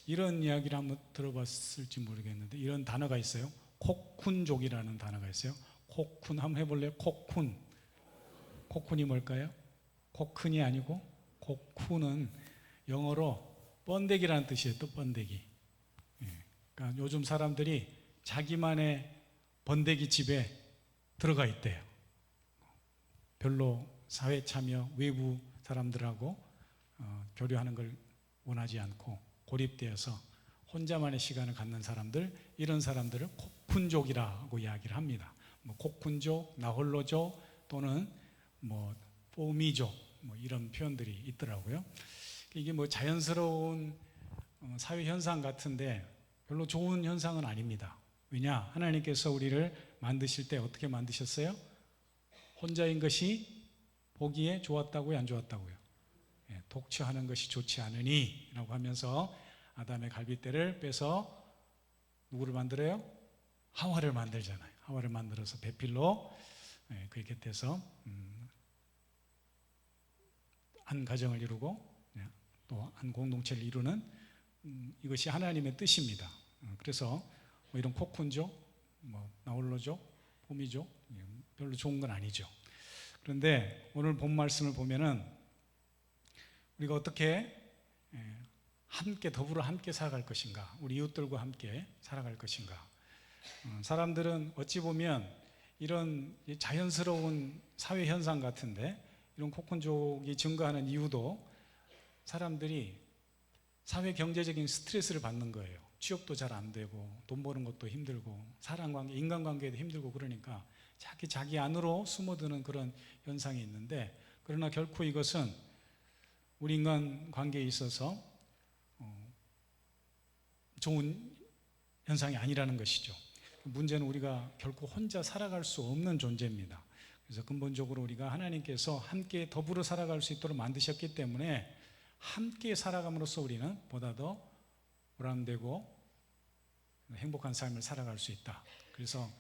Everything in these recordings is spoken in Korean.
이런 이야기를 한번 들어봤을지 모르겠는데 이런 단어가 있어요. 코쿤족이라는 단어가 있어요. 코쿤 한번 해볼래요? 코쿤. 코쿤이 뭘까요? 코쿤이 아니고 코쿤은 영어로 번데기라는 뜻이에요. 또 번데기. 그러니까 요즘 사람들이 자기만의 번데기 집에 들어가 있대요. 별로 사회 참여, 외부 사람들하고 교류하는 걸 원하지 않고 고립되어서 혼자만의 시간을 갖는 사람들, 이런 사람들을 코쿤족이라고 이야기를 합니다. 뭐 코쿤족, 나홀로족 또는 뭐 포미족 이런 표현들이 있더라고요. 이게 뭐 자연스러운 사회 현상 같은데 별로 좋은 현상은 아닙니다. 왜냐? 하나님께서 우리를 만드실 때 어떻게 만드셨어요? 혼자인 것이 보기에 좋았다고요? 안 좋았다고요? 독처하는 것이 좋지 않으니 라고 하면서 아담의 갈빗대를 빼서 누구를 만들어요? 하와를 만들잖아요. 하와를 만들어서 배필로 그의 곁에서 한 가정을 이루고 또 한 공동체를 이루는 이것이 하나님의 뜻입니다. 그래서 뭐 이런 코쿤족, 나홀로족, 포미족 별로 좋은 건 아니죠. 그런데 오늘 본 말씀을 보면은 우리가 어떻게 함께 더불어 함께 살아갈 것인가, 우리 이웃들과 함께 살아갈 것인가. 사람들은 어찌 보면 이런 자연스러운 사회 현상 같은데 이런 코쿤족이 증가하는 이유도 사람들이 사회 경제적인 스트레스를 받는 거예요. 취업도 잘 안 되고 돈 버는 것도 힘들고 사람관계, 인간관계도 힘들고 그러니까 자기 안으로 숨어드는 그런 현상이 있는데, 그러나 결코 이것은 우리 인간 관계에 있어서 좋은 현상이 아니라는 것이죠. 문제는 우리가 결코 혼자 살아갈 수 없는 존재입니다. 그래서 근본적으로 우리가 하나님께서 함께 더불어 살아갈 수 있도록 만드셨기 때문에 함께 살아감으로써 우리는 보다 더 보람되고 행복한 삶을 살아갈 수 있다. 그래서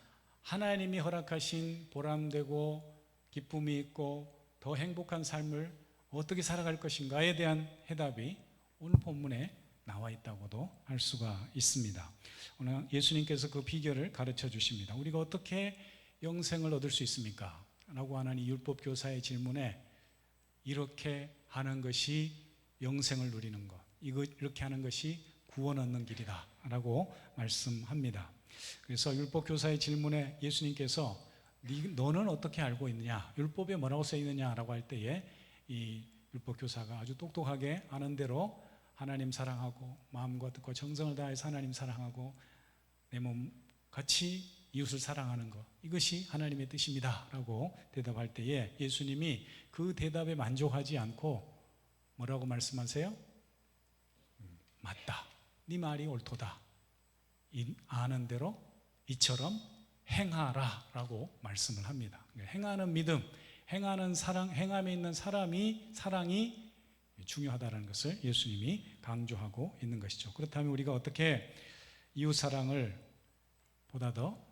하나님이 허락하신 보람되고 기쁨이 있고 더 행복한 삶을 어떻게 살아갈 것인가에 대한 해답이 오늘 본문에 나와 있다고도 할 수가 있습니다. 오늘 예수님께서 그 비결을 가르쳐 주십니다. 우리가 어떻게 영생을 얻을 수 있습니까? 라고 하는 이 율법교사의 질문에 이렇게 하는 것이 영생을 누리는 것, 이렇게 하는 것이 구원 얻는 길이다 라고 말씀합니다. 그래서 율법교사의 질문에 예수님께서 너는 어떻게 알고 있느냐, 율법에 뭐라고 써 있느냐라고 할 때에 이 율법교사가 아주 똑똑하게 아는 대로 하나님 사랑하고 마음과 뜻과 정성을 다해서 하나님 사랑하고 내 몸 같이 이웃을 사랑하는 것, 이것이 하나님의 뜻입니다 라고 대답할 때에 예수님이 그 대답에 만족하지 않고 뭐라고 말씀하세요? 맞다, 네 말이 옳도다, 아는 대로 이처럼 행하라 라고 말씀을 합니다. 행하는 믿음, 행하는 사랑, 행함에 있는 사랑이 중요하다는 것을 예수님이 강조하고 있는 것이죠. 그렇다면 우리가 어떻게 이웃사랑을 보다 더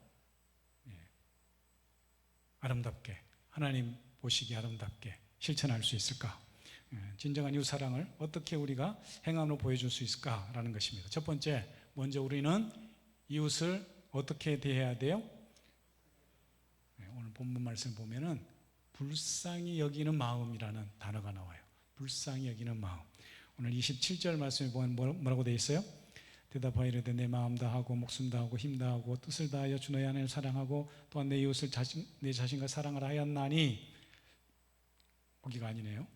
아름답게, 하나님 보시기에 아름답게 실천할 수 있을까? 진정한 이웃사랑을 어떻게 우리가 행함으로 보여줄 수 있을까라는 것입니다. 첫 번째, 먼저 우리는 이웃을 어떻게 대해야 돼요? 오늘 본문 말씀 보면은 불쌍히 여기는 마음이라는 단어가 나와요. 불쌍히 여기는 마음. 오늘 27절 말씀에 보면 뭐라고 되어 있어요? 대답하여 이르되 내 마음 다하고 목숨 다하고 힘 다하고 뜻을 다하여 주 너희 하나님을 사랑하고 또한 내 이웃을 내 자신과 사랑을 하였나니, 거기가 아니네요.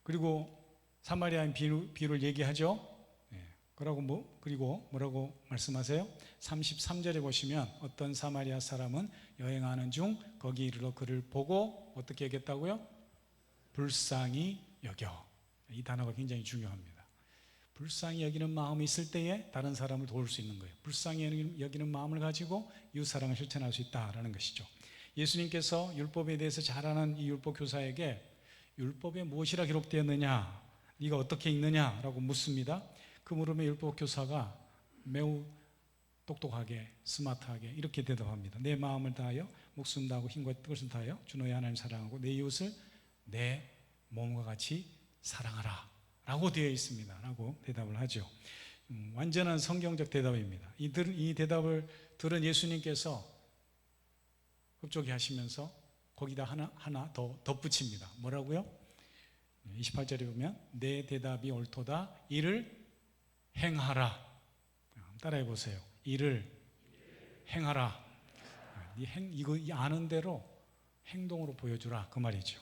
그리고 사마리아인 비유를 얘기하죠. 그리고 뭐라고 말씀하세요? 33절에 보시면 어떤 사마리아 사람은 여행하는 중 거기 이르러 그를 보고 어떻게 여겼다고요? 불쌍히 여겨. 이 단어가 굉장히 중요합니다. 불쌍히 여기는 마음이 있을 때에 다른 사람을 도울 수 있는 거예요. 불쌍히 여기는 마음을 가지고 이웃사랑을 실천할 수 있다라는 것이죠. 예수님께서 율법에 대해서 잘 아는 이 율법교사에게 율법에 무엇이라 기록되었느냐, 네가 어떻게 읽느냐라고 묻습니다. 그 물음에 율법교사가 매우 똑똑하게 스마트하게 이렇게 대답합니다. 내 마음을 다하여 목숨 다하고 힘과 뜻을 다하여 주 너의 하나님 사랑하고 내 이웃을 내 몸과 같이 사랑하라 라고 되어 있습니다. 라고 대답을 하죠. 완전한 성경적 대답입니다. 이 대답을 들은 예수님께서 흡족해 하시면서 거기다 하나 더 덧붙입니다. 뭐라고요? 28절에 보면 내 대답이 옳도다. 이를 행하라. 따라해 보세요. 이를 행하라. 이거 아는 대로 행동으로 보여주라. 그 말이죠.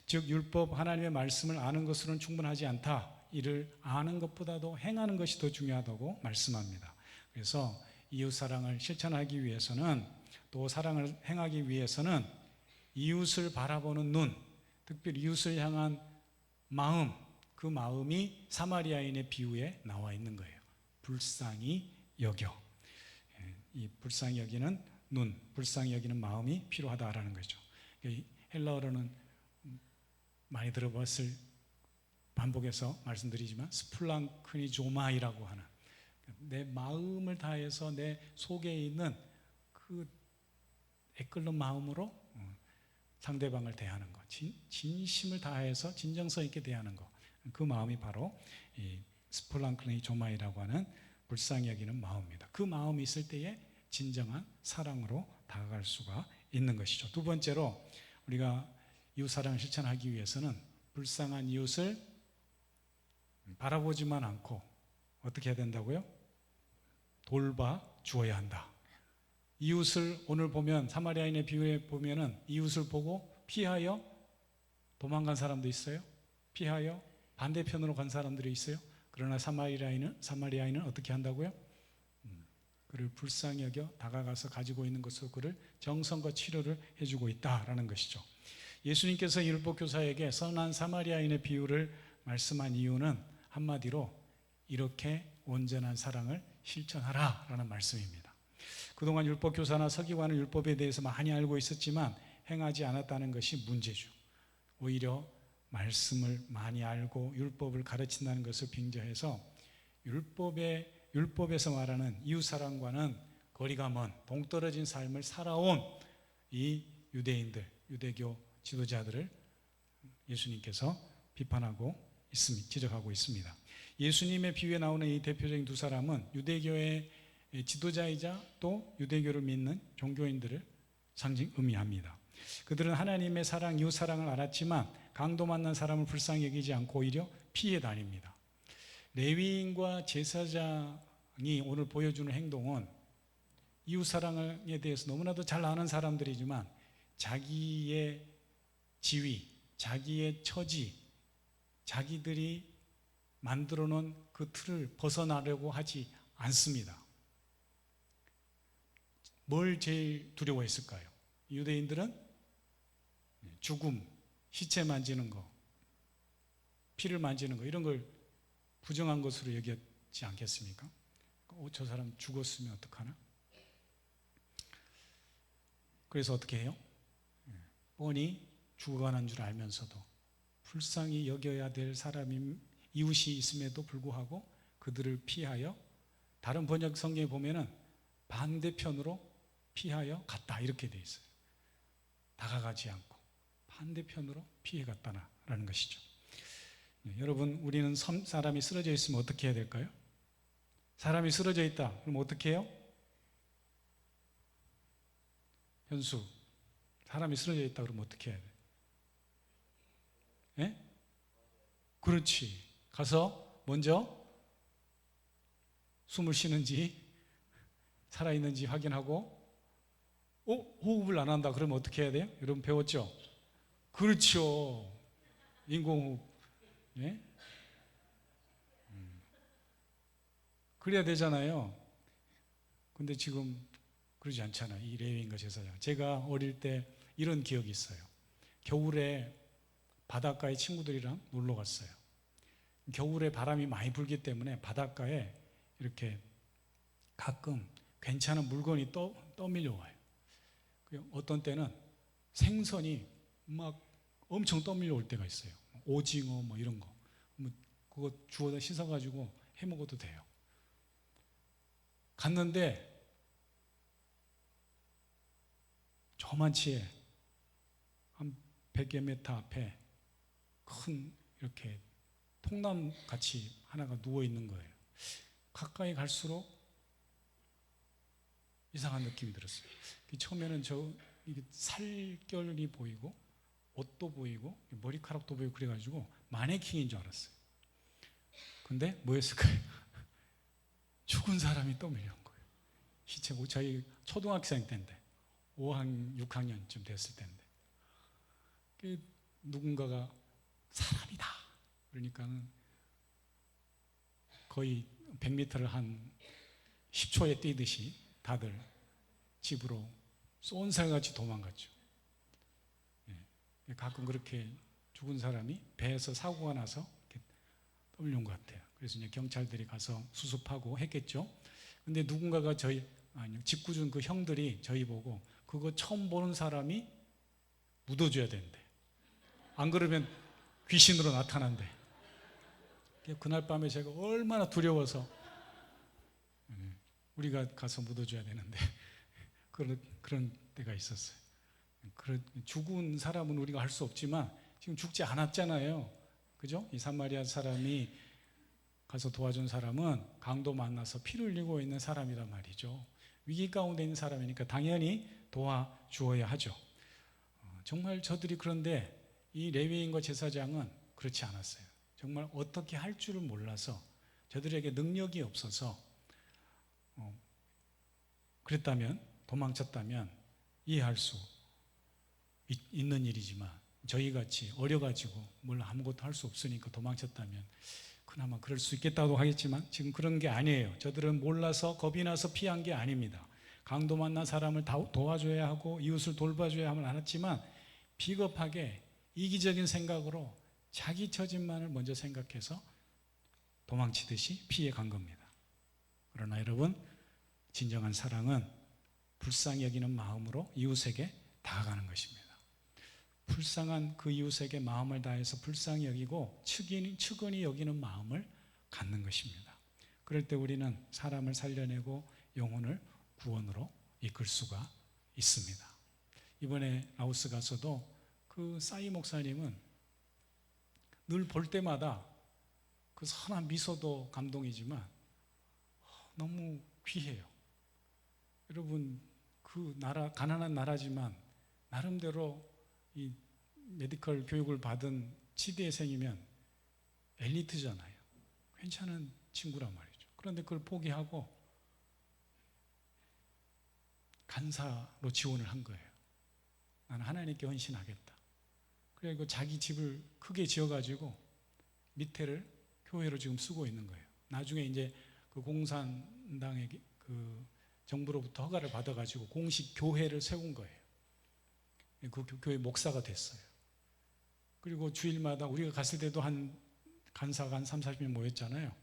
즉 율법 하나님의 말씀을 아는 것으로는 충분하지 않다. 이를 아는 것보다도 행하는 것이 더 중요하다고 말씀합니다. 그래서 이웃 사랑을 실천하기 위해서는, 또 사랑을 행하기 위해서는 이웃을 바라보는 눈, 특별히 이웃을 향한 마음, 그 마음이 사마리아인의 비유에 나와 있는 거예요. 불쌍히 여겨. 이 불쌍히 여기는 눈, 불쌍히 여기는 마음이 필요하다라는 거죠. 헬라어로는 많이 들어봤을, 반복해서 말씀드리지만 스플랑크니조마이라고 하는, 내 마음을 다해서 내 속에 있는 그 애끓는 마음으로 상대방을 대하는 것, 진심을 다해서 진정성 있게 대하는 것, 그 마음이 바로 이 스플랑크니조마이라고 하는 불쌍히 여기는 마음입니다. 그 마음이 있을 때에 진정한 사랑으로 다가갈 수가 있는 것이죠. 두 번째로 우리가 이웃 사랑을 실천하기 위해서는 불쌍한 이웃을 바라보지만 않고 어떻게 해야 된다고요? 돌봐 주어야 한다. 이웃을 오늘 보면 사마리아인의 비유에 보면은 이웃을 보고 피하여 도망간 사람도 있어요. 피하여 반대편으로 간 사람들이 있어요. 그러나 사마리아인은 어떻게 한다고요? 그를 불쌍히 여겨 다가가서 가지고 있는 것으로 그를 정성과 치료를 해주고 있다라는 것이죠. 예수님께서 율법교사에게 선한 사마리아인의 비유를 말씀한 이유는 한마디로 이렇게 온전한 사랑을 실천하라라는 말씀입니다. 그동안 율법교사나 서기관은 율법에 대해서 많이 알고 있었지만 행하지 않았다는 것이 문제죠. 오히려 말씀을 많이 알고 율법을 가르친다는 것을 빙자해서 율법에서 말하는 이웃사랑과는 거리가 먼 동떨어진 삶을 살아온 이 유대인들, 유대교 지도자들을 예수님께서 비판하고 있습니다. 지적하고 있습니다. 예수님의 비유에 나오는 이 대표적인 두 사람은 유대교의 지도자이자 또 유대교를 믿는 종교인들을 의미합니다. 그들은 하나님의 사랑, 이웃 사랑을 알았지만 강도 만난 사람을 불쌍히 여기지 않고 오히려 피해 다닙니다. 레위인과 제사장이 오늘 보여주는 행동은 이웃 사랑에 대해서 너무나도 잘 아는 사람들이지만 자기의 지위, 자기의 처지, 자기들이 만들어 놓은 그 틀을 벗어나려고 하지 않습니다. 뭘 제일 두려워했을까요? 유대인들은 죽음, 시체 만지는 거, 피를 만지는 거, 이런 걸 부정한 것으로 여겼지 않겠습니까? 저 사람 죽었으면 어떡하나? 그래서 어떻게 해요? 뻔히 죽어가는 줄 알면서도 불쌍히 여겨야 될 사람이 이웃이 있음에도 불구하고 그들을 피하여, 다른 번역 성경에 보면은 반대편으로 피하여 갔다 이렇게 돼 있어요. 다가가지 않고 반대편으로 피해 갔다라는 것이죠. 여러분, 우리는 사람이 쓰러져 있으면 어떻게 해야 될까요? 사람이 쓰러져 있다. 그럼 어떻게 해요? 현수, 사람이 쓰러져 있다 그러면 어떻게 해야 돼? 예? 그렇지. 가서 먼저 숨을 쉬는지 살아있는지 확인하고, 호흡을 안 한다 그러면 어떻게 해야 돼요? 여러분 배웠죠? 그렇죠. 인공호흡. 예? 그래야 되잖아요. 근데 지금 그러지 않잖아요. 이 레위인과 제사장. 제가 어릴 때 이런 기억이 있어요. 겨울에 바닷가에 친구들이랑 놀러 갔어요. 겨울에 바람이 많이 불기 때문에 바닷가에 이렇게 가끔 괜찮은 물건이 떠밀려와요. 어떤 때는 생선이 막 엄청 떠밀려올 때가 있어요. 오징어 뭐 이런 거. 그거 주워다 씻어가지고 해 먹어도 돼요. 갔는데 저만치에 한 100여 미터 앞에 큰 이렇게 통나무 같이 하나가 누워 있는 거예요. 가까이 갈수록 이상한 느낌이 들었어요. 처음에는 이게 살결이 보이고 옷도 보이고 머리카락도 보이고 그래가지고 마네킹인 줄 알았어요. 근데 뭐였을까요? 죽은 사람이 떠밀려온 거예요. 시체고 저희 초등학생 때인데 6학년쯤 됐을 때인데 누군가가 사람이다 그러니까는 거의 100m를 한 10초에 뛰듯이 다들 집으로 쏜살같이 도망갔죠. 가끔 그렇게 죽은 사람이 배에서 사고가 나서 이렇게 떠밀려온 것 같아요. 그래서 이제 경찰들이 가서 수습하고 했겠죠. 근데 누군가가 집구준 그 형들이 저희 보고 그거 처음 보는 사람이 묻어줘야 된대. 안 그러면 귀신으로 나타난대. 그날 밤에 제가 얼마나 두려워서 우리가 가서 묻어줘야 되는데 그런 때가 있었어요. 죽은 사람은 우리가 할 수 없지만 지금 죽지 않았잖아요. 그죠? 이 사마리아 사람이 가서 도와준 사람은 강도 만나서 피를 흘리고 있는 사람이란 말이죠. 위기 가운데 있는 사람이니까 당연히 도와주어야 하죠. 정말 저들이 그런데 이 레위인과 제사장은 그렇지 않았어요. 정말 어떻게 할 줄을 몰라서 저들에게 능력이 없어서 그랬다면 도망쳤다면 이해할 수 있는 일이지만 저희같이 어려가지고 뭘 아무것도 할 수 없으니까 도망쳤다면 그나마 그럴 수 있겠다고 하겠지만 지금 그런 게 아니에요. 저들은 몰라서 겁이 나서 피한 게 아닙니다. 강도 만난 사람을 도와줘야 하고 이웃을 돌봐줘야 함을 알았지만 비겁하게 이기적인 생각으로 자기 처짐만을 먼저 생각해서 도망치듯이 피해 간 겁니다. 그러나 여러분, 진정한 사랑은 불쌍히 여기는 마음으로 이웃에게 다가가는 것입니다. 불쌍한 그 이웃에게 마음을 다해서 불쌍히 여기고 측은히 여기는 마음을 갖는 것입니다. 그럴 때 우리는 사람을 살려내고 영혼을 구원으로 이끌 수가 있습니다. 이번에 라오스 가서도 그 싸이 목사님은 늘 볼 때마다 그 선한 미소도 감동이지만 너무 귀해요. 여러분, 그 나라, 가난한 나라지만 나름대로 이 메디컬 교육을 받은 치대생이면 엘리트잖아요. 괜찮은 친구란 말이죠. 그런데 그걸 포기하고 간사로 지원을 한 거예요. 나는 하나님께 헌신하겠다. 그리고 자기 집을 크게 지어가지고 밑에를 교회로 지금 쓰고 있는 거예요. 나중에 이제 그 공산당의 그 정부로부터 허가를 받아가지고 공식 교회를 세운 거예요. 그 교회 목사가 됐어요. 그리고 주일마다 우리가 갔을 때도 간사가 한 30-40명 모였잖아요.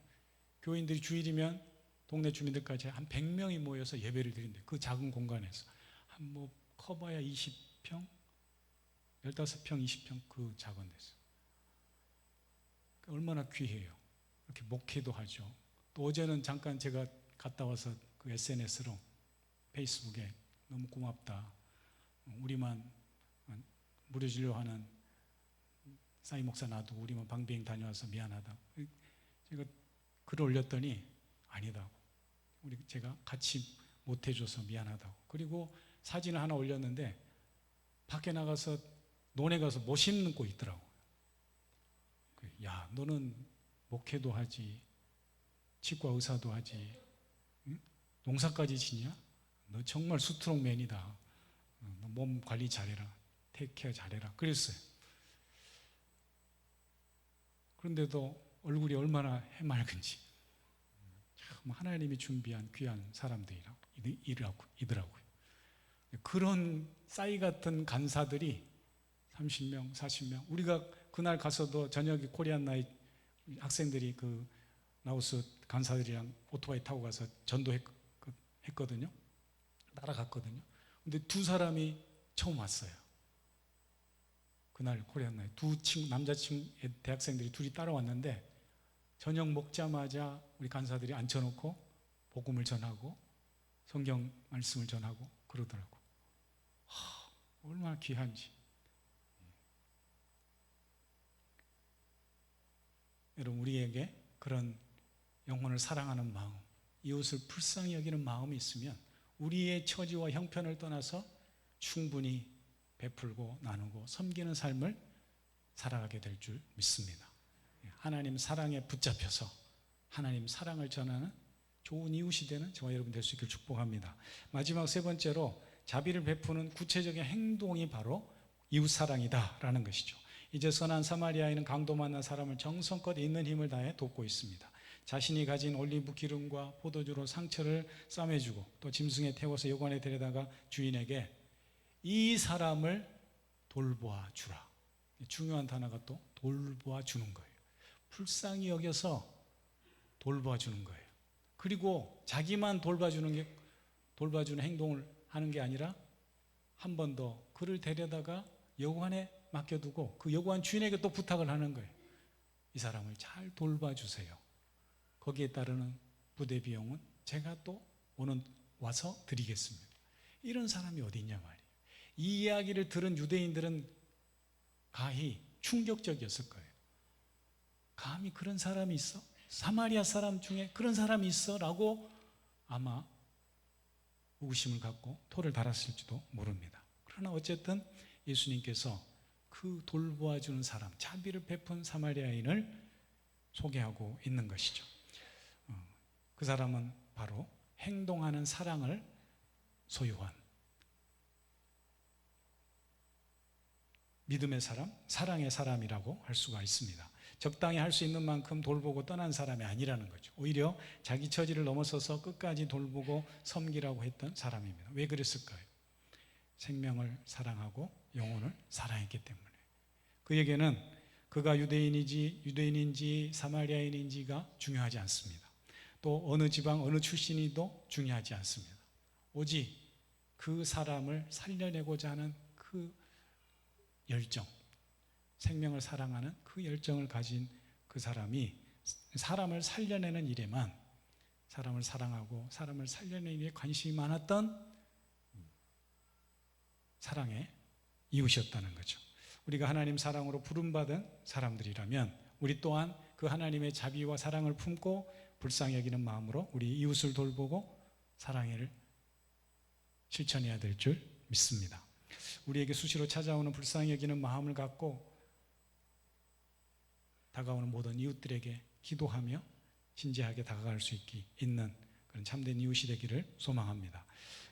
교인들이 주일이면 동네 주민들까지 한 100명이 모여서 예배를 드린대요. 그 작은 공간에서. 한 커봐야 20평? 15평, 20평 그 작은 데서. 얼마나 귀해요. 이렇게 목회도 하죠. 또 어제는 잠깐 제가 갔다 와서 그 SNS로 페이스북에 너무 고맙다. 우리만 무료 진료하는 싸이 목사 놔두고 우리만 방비행 다녀와서 미안하다. 제가 글을 올렸더니 아니다고. 제가 같이 못 해줘서 미안하다고. 그리고 사진을 하나 올렸는데 밖에 나가서 논에 가서 못 심고 있더라고요. 야, 너는 목회도 하지, 치과 의사도 하지, 응? 농사까지 짓냐? 너 정말 스트롱맨이다. 너 몸 관리 잘해라. 테이크케어 잘해라. 그랬어요. 그런데도 얼굴이 얼마나 해맑은지. 참 하나님이 준비한 귀한 사람들이더라고요. 그런 싸이 같은 간사들이 30명, 40명. 우리가 그날 가서도 저녁에 코리안 나잇 학생들이 그 라오스 간사들이랑 오토바이 타고 가서 전도했거든요. 따라갔거든요. 근데 두 사람이 처음 왔어요. 그날 코리안 나잇 남자 대학생들이 둘이 따라왔는데 저녁 먹자마자 우리 간사들이 앉혀놓고 복음을 전하고 성경 말씀을 전하고 그러더라고. 얼마나 귀한지. 여러분, 우리에게 그런 영혼을 사랑하는 마음, 이웃을 불쌍히 여기는 마음이 있으면 우리의 처지와 형편을 떠나서 충분히 베풀고 나누고 섬기는 삶을 살아가게 될 줄 믿습니다. 하나님 사랑에 붙잡혀서 하나님 사랑을 전하는 좋은 이웃이 되는 저와 여러분 될 수 있기를 축복합니다. 마지막 세 번째로 자비를 베푸는 구체적인 행동이 바로 이웃사랑이다라는 것이죠. 이제 선한 사마리아인은 강도 만난 사람을 정성껏 있는 힘을 다해 돕고 있습니다. 자신이 가진 올리브 기름과 포도주로 상처를 싸매주고 또 짐승에 태워서 여관에 데려다가 주인에게 이 사람을 돌보아 주라. 중요한 단어가 또 돌보아 주는 거예요. 불쌍히 여겨서 돌보아 주는 거예요. 그리고 자기만 돌봐주는 행동을 하는 게 아니라 한 번 더 그를 데려다가 여관에 맡겨두고 그 여관 주인에게 또 부탁을 하는 거예요. 이 사람을 잘 돌봐주세요. 거기에 따르는 부대 비용은 제가 또 와서 드리겠습니다. 이런 사람이 어디 있냐 말이에요. 이 이야기를 들은 유대인들은 가히 충격적이었을 거예요. 감히 그런 사람이 있어? 사마리아 사람 중에 그런 사람이 있어? 라고 아마 의구심을 갖고 토를 달았을지도 모릅니다. 그러나 어쨌든 예수님께서 그 돌보아주는 사람, 자비를 베푼 사마리아인을 소개하고 있는 것이죠. 그 사람은 바로 행동하는 사랑을 소유한 믿음의 사람, 사랑의 사람이라고 할 수가 있습니다. 적당히 할 수 있는 만큼 돌보고 떠난 사람이 아니라는 거죠. 오히려 자기 처지를 넘어서서 끝까지 돌보고 섬기라고 했던 사람입니다. 왜 그랬을까요? 생명을 사랑하고 영혼을 사랑했기 때문에. 그에게는 그가 유대인인지 사마리아인인지가 중요하지 않습니다. 또 어느 지방 어느 출신이도 중요하지 않습니다. 오직 그 사람을 살려내고자 하는 그 열정, 생명을 사랑하는 그 열정을 가진 그 사람이 사람을 살려내는 일에만, 사람을 사랑하고 사람을 살려내는 일에 관심이 많았던 사랑의 이웃이었다는 거죠. 우리가 하나님 사랑으로 부름받은 사람들이라면 우리 또한 그 하나님의 자비와 사랑을 품고 불쌍히 여기는 마음으로 우리 이웃을 돌보고 사랑을 실천해야 될 줄 믿습니다. 우리에게 수시로 찾아오는 불쌍히 여기는 마음을 갖고 다가오는 모든 이웃들에게 기도하며 진지하게 다가갈 수 있는 그런 참된 이웃이 되기를 소망합니다.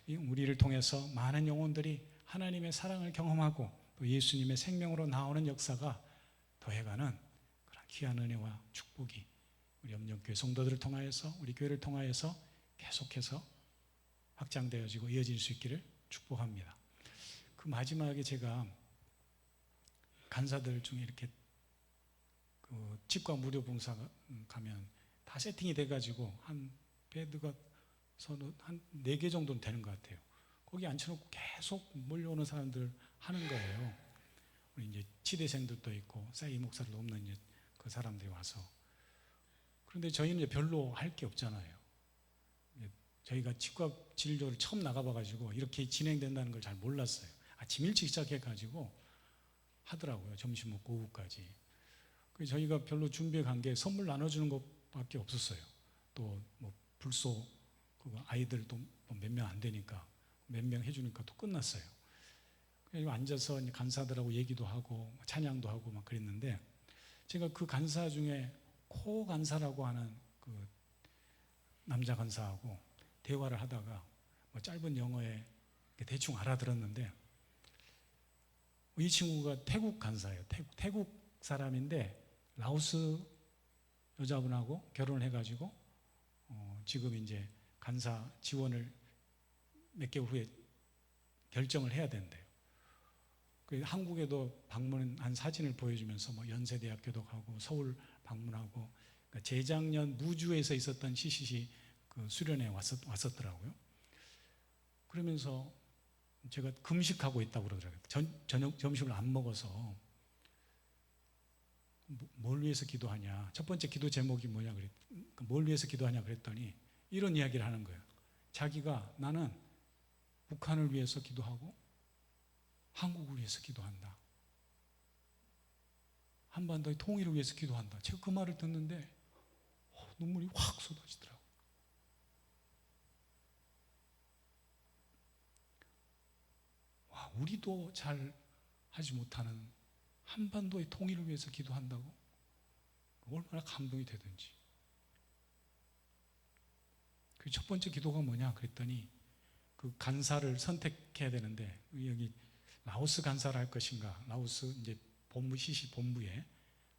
우리를 통해서 많은 영혼들이 하나님의 사랑을 경험하고 또 예수님의 생명으로 나오는 역사가 더해가는 그런 귀한 은혜와 축복이 우리 염려교회 성도들을 통하여서 우리 교회를 통하여서 계속해서 확장되어지고 이어질 수 있기를 축복합니다. 그 마지막에 제가 간사들 중에 이렇게 그 치과 무료 봉사 가면 다 세팅이 돼가지고 한 베드가 한 4개 정도는 되는 것 같아요. 거기 앉혀놓고 계속 몰려오는 사람들 하는 거예요. 우리 이제 치대생들도 있고 사이 목사들도 없는 이제 그 사람들이 와서. 그런데 저희는 이제 별로 할 게 없잖아요. 저희가 치과 진료를 처음 나가봐가지고 이렇게 진행된다는 걸 잘 몰랐어요. 아침 일찍 시작해가지고 하더라고요. 점심 먹고 오후까지. 그래서 저희가 별로 준비해 간 게 선물 나눠주는 것밖에 없었어요. 또 뭐 불소 그거 아이들도 몇 명 안 되니까 몇 명 해주니까 또 끝났어요. 그래서 앉아서 간사들하고 얘기도 하고 찬양도 하고 막 그랬는데 제가 그 간사 중에 코 간사라고 하는 그 남자 간사하고 대화를 하다가 뭐 짧은 영어에 대충 알아들었는데 이 친구가 태국 간사예요. 태국 사람인데 라오스 여자분하고 결혼을 해가지고 지금 이제 간사 지원을 몇 개월 후에 결정을 해야 된대요. 한국에도 방문한 사진을 보여주면서 뭐 연세대학교도 가고 서울 방문하고 그러니까 재작년 무주에서 있었던 CCC 그 수련회 왔었더라고요. 그러면서 제가 금식하고 있다고 그러더라고요. 저녁 점심을 안 먹어서 뭘 위해서 기도하냐. 첫 번째 기도 제목이 뭐냐 뭘 위해서 기도하냐 그랬더니 이런 이야기를 하는 거예요. 자기가 나는 북한을 위해서 기도하고 한국을 위해서 기도한다 한반도의 통일을 위해서 기도한다. 제가 그 말을 듣는데 눈물이 확 쏟아지더라고요. 와, 우리도 잘 하지 못하는 한반도의 통일을 위해서 기도한다고? 얼마나 감동이 되든지. 그 첫 번째 기도가 뭐냐 그랬더니 그 간사를 선택해야 되는데 여기 라오스 간사를 할 것인가, 라오스 이제 본부 시시 본부에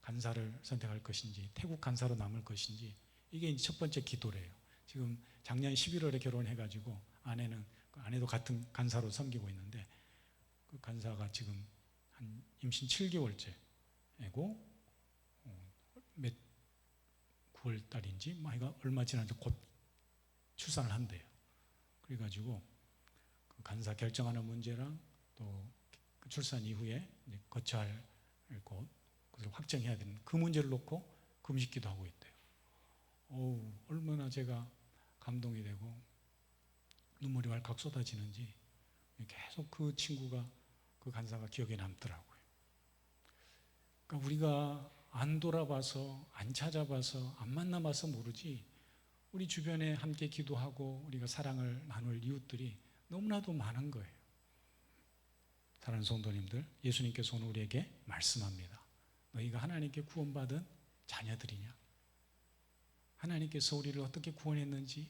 간사를 선택할 것인지, 태국 간사로 남을 것인지, 이게 이제 첫 번째 기도래요. 지금 작년 11월에 결혼해가지고 아내도 같은 간사로 섬기고 있는데 그 간사가 지금 한 임신 7개월째고 9월 달인지 얼마 지나서 곧 출산을 한대요. 그래가지고 그 간사 결정하는 문제랑 또 출산 이후에 거처할 곳, 그것을 확정해야 되는 그 문제를 놓고 금식기도 하고 있대요. 얼마나 제가 감동이 되고 눈물이 왈칵 쏟아지는지 계속 그 친구가, 그 간사가 기억에 남더라고요. 그러니까 우리가 안 돌아봐서, 안 찾아봐서, 안 만나봐서 모르지, 우리 주변에 함께 기도하고 우리가 사랑을 나눌 이웃들이 너무나도 많은 거예요. 사랑하는 성도님들, 예수님께서 오늘 우리에게 말씀합니다. 너희가 하나님께 구원받은 자녀들이냐? 하나님께서 우리를 어떻게 구원했는지,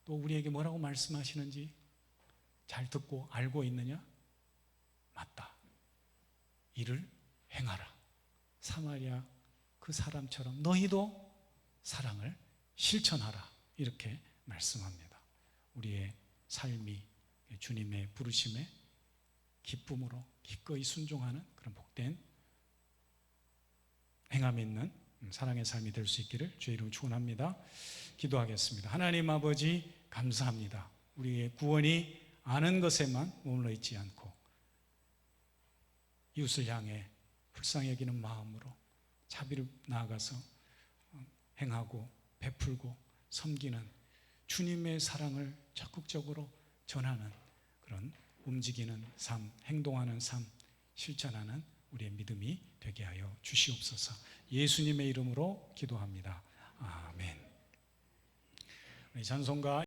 또 우리에게 뭐라고 말씀하시는지 잘 듣고 알고 있느냐? 맞다. 이를 행하라. 사마리아 그 사람처럼 너희도 사랑을 실천하라. 이렇게 말씀합니다. 우리의 삶이 주님의 부르심에 기쁨으로 기꺼이 순종하는 그런 복된 행함 있는 사랑의 삶이 될 수 있기를 주의 이름으로 축원합니다. 기도하겠습니다. 하나님 아버지, 감사합니다. 우리의 구원이 아는 것에만 머물러 있지 않고 이웃을 향해 불쌍히 여기는 마음으로 자비를 나아가서 행하고 베풀고 섬기는 주님의 사랑을 적극적으로 전하는 그런 움직이는 삶, 행동하는 삶, 실천하는 우리의 믿음이 되게 하여 주시옵소서. 예수님의 이름으로 기도합니다. 아멘. 우리 찬송가